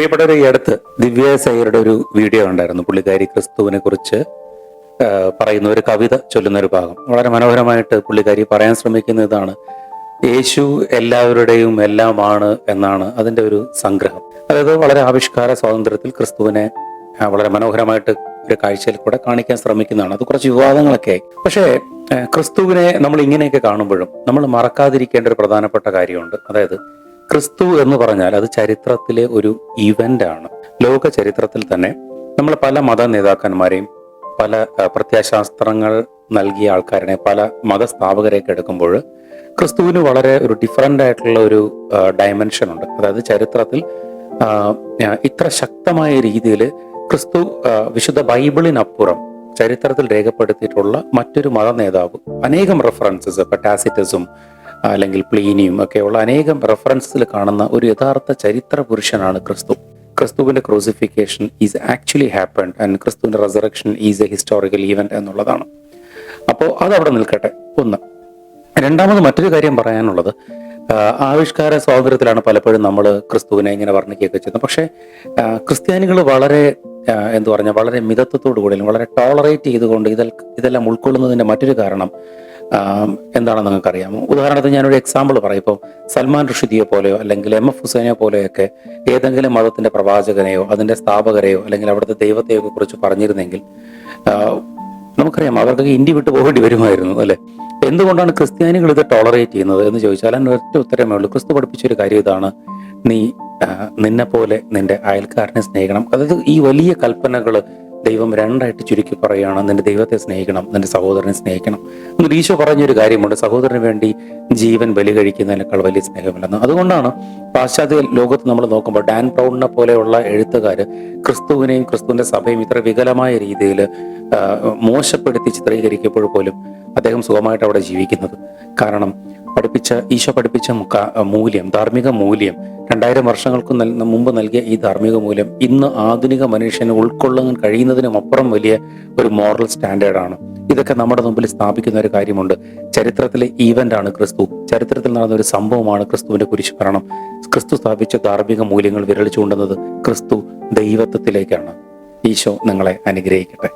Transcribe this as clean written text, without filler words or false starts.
പ്രിയപ്പെട്ടവരെ, ഈ അടുത്ത് ദിവ്യ സയ്യരുടെ ഒരു വീഡിയോ ഉണ്ടായിരുന്നു. പുള്ളിക്കാരി ക്രിസ്തുവിനെ കുറിച്ച് പറയുന്ന ഒരു കവിത ചൊല്ലുന്ന ഒരു ഭാഗം വളരെ മനോഹരമായിട്ട് പുള്ളിക്കാരി പറയാൻ ശ്രമിക്കുന്ന ഇതാണ്: യേശു എല്ലാവരുടെയും എല്ലാമാണ് എന്നാണ് അതിൻ്റെ ഒരു സംഗ്രഹം. അതായത് വളരെ ആവിഷ്കാര സ്വാതന്ത്ര്യത്തിൽ ക്രിസ്തുവിനെ വളരെ മനോഹരമായിട്ട് ഒരു കാഴ്ചയിൽ കൂടെ കാണിക്കാൻ ശ്രമിക്കുന്നതാണ്. അത് കുറച്ച് വിവാദങ്ങളൊക്കെ ആയി. പക്ഷേ ക്രിസ്തുവിനെ നമ്മൾ ഇങ്ങനെയൊക്കെ കാണുമ്പോഴും നമ്മൾ മറക്കാതിരിക്കേണ്ട ഒരു പ്രധാനപ്പെട്ട കാര്യമുണ്ട്. അതായത് ക്രിസ്തു എന്ന് പറഞ്ഞാൽ അത് ചരിത്രത്തിലെ ഒരു ഇവന്റ് ആണ്. ലോക ചരിത്രത്തിൽ തന്നെ നമ്മൾ പല മത നേതാക്കന്മാരെയും പല പ്രത്യയശാസ്ത്രങ്ങൾ നൽകിയ ആൾക്കാരെ, പല മതസ്ഥാപകരെയൊക്കെ എടുക്കുമ്പോൾ ക്രിസ്തുവിന് വളരെ ഒരു ഡിഫറൻ്റ് ആയിട്ടുള്ള ഒരു ഡയമെൻഷൻ ഉണ്ട്. അതായത് ചരിത്രത്തിൽ ഇത്ര ശക്തമായ രീതിയിൽ ക്രിസ്തു വിശുദ്ധ ബൈബിളിനപ്പുറം ചരിത്രത്തിൽ രേഖപ്പെടുത്തിയിട്ടുള്ള മറ്റൊരു മത നേതാവ് അനേകം റെഫറൻസസ്, ഇപ്പൊ ടാസിറ്റസും അല്ലെങ്കിൽ പ്ലീനിയും ഒക്കെയുള്ള അനേകം റെഫറൻസിൽ കാണുന്ന ഒരു യഥാർത്ഥ ചരിത്ര പുരുഷനാണ് ക്രിസ്തു. ക്രിസ്തുവിന്റെ crucifixion is actually happened and ക്രിസ്തുവിന്റെ resurrection is a historical event എന്നുള്ളതാണ്. അപ്പോൾ അതവിടെ നിൽക്കട്ടെ. ഒന്ന്. രണ്ടാമത് മറ്റൊരു കാര്യം പറയാനുള്ളത്, ആവിഷ്കാര സ്വാതന്ത്ര്യത്തിലാണ് പലപ്പോഴും നമ്മൾ ക്രിസ്തുവിനെ ഇങ്ങനെ വർണ്ണിക്കുകയൊക്കെ ചെയ്യുന്നത്. പക്ഷേ ക്രിസ്ത്യാനികൾ വളരെ വളരെ മിതത്വത്തോടു കൂടി, വളരെ ടോളറേറ്റ് ചെയ്തുകൊണ്ട് ഇതെല്ലാം ഉൾക്കൊള്ളുന്നതിന്റെ മറ്റൊരു കാരണം എന്താണെന്ന് നിങ്ങൾക്കറിയാമോ? ഉദാഹരണത്തിന് ഞാനൊരു എക്സാമ്പിൾ പറയാം. ഇപ്പോൾ സൽമാൻ റുഷിദിയെ പോലെയോ അല്ലെങ്കിൽ MF ഹുസൈനെ പോലെയൊക്കെ ഏതെങ്കിലും മതത്തിന്റെ പ്രവാചകനെയോ അതിന്റെ സ്ഥാപകരെയോ അല്ലെങ്കിൽ അവിടുത്തെ ദൈവത്തെയോ കുറിച്ച് പറഞ്ഞിരുന്നെങ്കിൽ നമുക്കറിയാം അവർക്ക് ഇന്ത്യ വിട്ടു പോകേണ്ടി വരുമായിരുന്നു, അല്ലെ? എന്തുകൊണ്ടാണ് ക്രിസ്ത്യാനികൾ ഇത് ടോളറേറ്റ് ചെയ്യുന്നത് എന്ന് ചോദിച്ചാൽ അതിന് ഒറ്റ ഉത്തരമേ ഉള്ളൂ. ക്രിസ്തു പഠിപ്പിച്ചൊരു കാര്യം ഇതാണ്: നിന്നെ പോലെ നിന്റെ അയൽക്കാരനെ സ്നേഹിക്കണം. അതായത് ഈ വലിയ കൽപ്പനകൾ ദൈവം രണ്ടായിട്ട് ചുരുക്കി പറയുകയാണ്: നിന്റെ ദൈവത്തെ സ്നേഹിക്കണം, നിന്റെ സഹോദരനെ സ്നേഹിക്കണം. എന്നിട്ട് ഈശോ പറഞ്ഞൊരു കാര്യമുണ്ട്: സഹോദരന് വേണ്ടി ജീവൻ ബലി കഴിക്കുന്നതിനേക്കാൾ വലിയ സ്നേഹമില്ലെന്ന്. അതുകൊണ്ടാണ് പാശ്ചാത്യ ലോകത്ത് നമ്മൾ നോക്കുമ്പോൾ ഡാൻ ബ്രൗണിനെ പോലെയുള്ള എഴുത്തുകാർ ക്രിസ്തുവിനെയും ക്രിസ്തുവിന്റെ സഭയും ഇത്ര വികലമായ രീതിയിൽ മോശപ്പെടുത്തി ചിത്രീകരിക്കപ്പോൾ പോലും അദ്ദേഹം സുഖമായിട്ട് അവിടെ ജീവിക്കുന്നത്. കാരണം ഈശോ പഠിപ്പിച്ച മൂല്യം, ധാർമ്മിക മൂല്യം, 2000 വർഷങ്ങൾക്ക് മുമ്പ് നൽകിയ ഈ ധാർമ്മിക മൂല്യം ഇന്ന് ആധുനിക മനുഷ്യന് ഉൾക്കൊള്ളാൻ കഴിയുന്നതിനും അപ്പുറം വലിയ ഒരു മോറൽ സ്റ്റാൻഡേർഡാണ്. ഇതൊക്കെ നമ്മുടെ മുമ്പിൽ സ്ഥാപിക്കുന്ന ഒരു കാര്യമുണ്ട്. ചരിത്രത്തിലെ ഈവന്റ് ആണ് ക്രിസ്തു. ചരിത്രത്തിൽ നടന്ന ഒരു സംഭവമാണ് ക്രിസ്തുവിന്റെ കുരിശുമരണം. ക്രിസ്തു സ്ഥാപിച്ച ധാർമ്മിക മൂല്യങ്ങൾ വിരളിച്ചു കൊണ്ടുവന്നത് ക്രിസ്തു ദൈവത്വത്തിലേക്കാണ്. ഈശോ നിങ്ങളെ അനുഗ്രഹിക്കട്ടെ.